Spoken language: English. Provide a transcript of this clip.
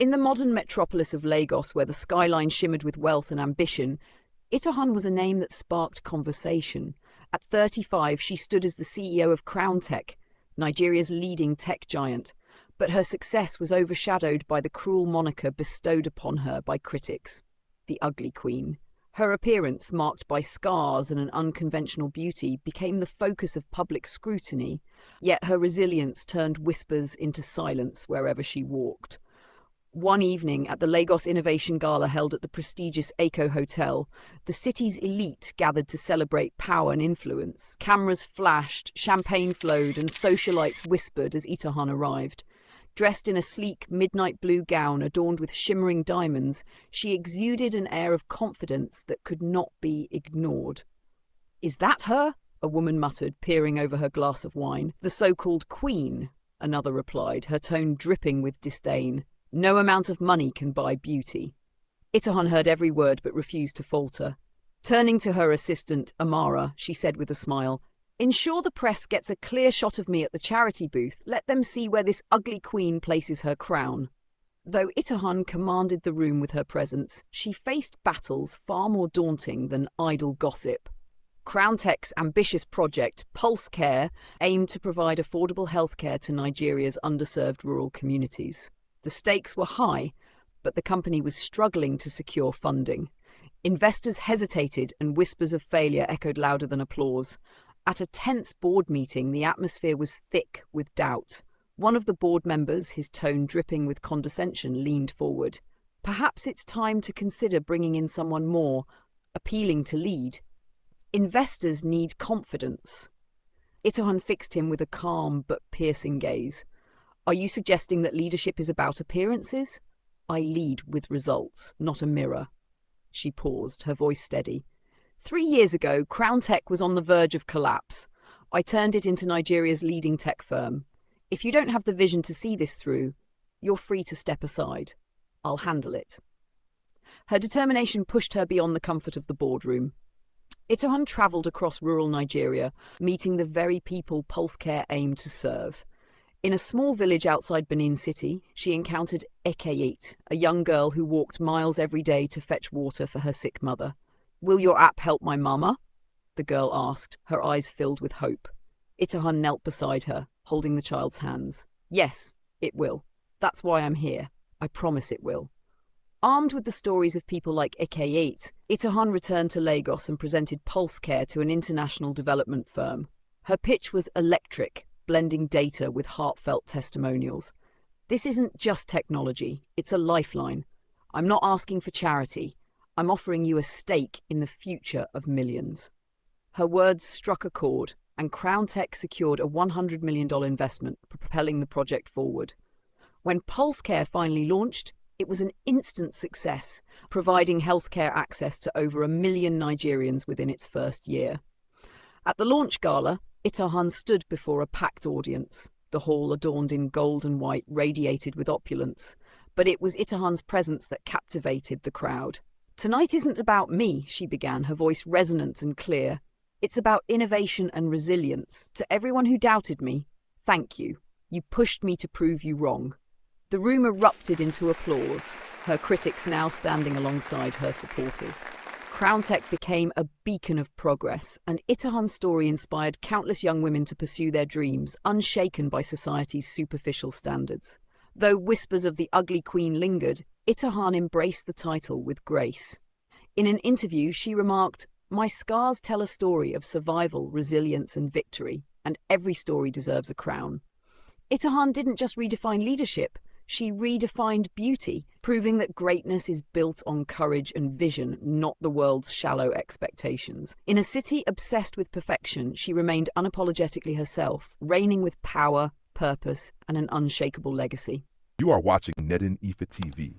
In the modern metropolis of Lagos, where the skyline shimmered with wealth and ambition, Itohan was a name that sparked conversation. At 35, she stood as the CEO of Crown Tech, Nigeria's leading tech giant, but her success was overshadowed by the cruel moniker bestowed upon her by critics, the Ugly Queen. Her appearance, marked by scars and an unconventional beauty, became the focus of public scrutiny, yet her resilience turned whispers into silence wherever she walked. One evening at the Lagos Innovation Gala held at the prestigious Eko Hotel, the city's elite gathered to celebrate power and influence. Cameras flashed, champagne flowed, and socialites whispered as Itohan arrived. Dressed in a sleek midnight blue gown adorned with shimmering diamonds, she exuded an air of confidence that could not be ignored. "Is that her?" a woman muttered, peering over her glass of wine. "The so-called queen," another replied, her tone dripping with disdain. "No amount of money can buy beauty." Itohan heard every word but refused to falter. Turning to her assistant, Amara, she said with a smile, "Ensure the press gets a clear shot of me at the charity booth. Let them see where this ugly queen places her crown." Though Itohan commanded the room with her presence, she faced battles far more daunting than idle gossip. Crown Tech's ambitious project, Pulse Care, aimed to provide affordable healthcare to Nigeria's underserved rural communities. The stakes were high, but the company was struggling to secure funding. Investors hesitated and whispers of failure echoed louder than applause. At a tense board meeting, the atmosphere was thick with doubt. One of the board members, his tone dripping with condescension, leaned forward. "Perhaps it's time to consider bringing in someone more appealing to lead. Investors need confidence." Itohan fixed him with a calm but piercing gaze. "Are you suggesting that leadership is about appearances? I lead with results, not a mirror." She paused, her voice steady. 3 years ago, Crown Tech was on the verge of collapse. I turned it into Nigeria's leading tech firm. If you don't have the vision to see this through, you're free to step aside. I'll handle it. Her determination pushed her beyond the comfort of the boardroom. Itohan travelled across rural Nigeria, meeting the very people Pulse Care aimed to serve. In a small village outside Benin City, she encountered Ekeyet, a young girl who walked miles every day to fetch water for her sick mother. "Will your app help my mama?" the girl asked, her eyes filled with hope. Itohan knelt beside her, holding the child's hands. "Yes, it will. That's why I'm here. I promise it will." Armed with the stories of people like Ekeyet, Itohan returned to Lagos and presented Pulse Care to an international development firm. Her pitch was electric, blending data with heartfelt testimonials. "This isn't just technology, it's a lifeline. I'm not asking for charity. I'm offering you a stake in the future of millions." Her words struck a chord, and Crown Tech secured a $100 million investment, propelling the project forward. When Pulse Care finally launched, it was an instant success, providing healthcare access to over 1 million Nigerians within its first year. At the launch gala, Itohan stood before a packed audience. The hall, adorned in gold and white, radiated with opulence. But it was Itohan's presence that captivated the crowd. "Tonight isn't about me," she began, her voice resonant and clear. "It's about innovation and resilience. To everyone who doubted me, thank you. You pushed me to prove you wrong." The room erupted into applause, her critics now standing alongside her supporters. Crown Tech became a beacon of progress, and Itohan's story inspired countless young women to pursue their dreams, unshaken by society's superficial standards. Though whispers of the ugly queen lingered, Itohan embraced the title with grace. In an interview, she remarked, "My scars tell a story of survival, resilience, and victory, and every story deserves a crown." Itohan didn't just redefine leadership, she redefined beauty, proving that greatness is built on courage and vision, not the world's shallow expectations. In a city obsessed with perfection, she remained unapologetically herself, reigning with power, purpose, and an unshakable legacy. You are watching Nedin Ifa TV.